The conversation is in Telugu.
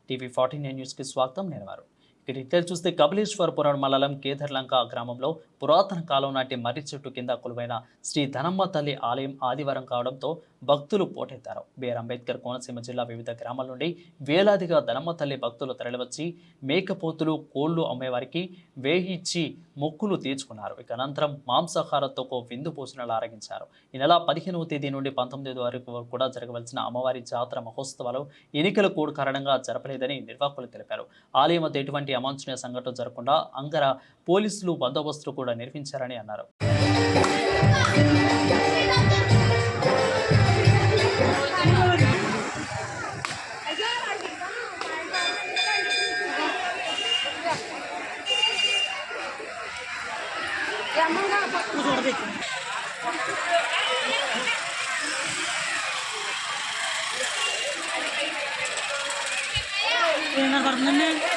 టీవీ 49 న్యూస్కి స్వాగతం. నేను వారు డీటెయిల్ చూస్తే కపిలేశ్వరపురం మండలం కేదర్లంక గ్రామంలో పురాతన కాలం నాటి మర్రి చెట్టు కింద కొలువైన శ్రీ ధనమ్మ తల్లి ఆలయం ఆదివారం కావడంతో భక్తులు పోటెత్తారు. బిఆర్ అంబేద్కర్ కోనసీమ జిల్లా వివిధ గ్రామాల నుండి వేలాదిగా ధనమ్మ తల్లి భక్తులు తరలివచ్చి మేకపోతులు కోళ్లు అమ్మేవారికి వేయించి మొక్కులు తీర్చుకున్నారు. ఇక అనంతరం మాంసాహారంతో విందు భోజనాలు ఆరగించారు. ఈ నెల 15వ తేదీ నుండి 19వ వరకు కూడా జరగవలసిన అమ్మవారి జాతర మహోత్సవాలు ఎన్నికల కోడ్ కారణంగా జరపలేదని నిర్వాహకులు తెలిపారు. ఆలయం వద్ద ఎటువంటి అవాంఛనీయ సంఘటన జరగకుండా అంగర పోలీసులు బందోబస్తు కూడా నిర్వహించారని అన్నారు. పడుతుందండి.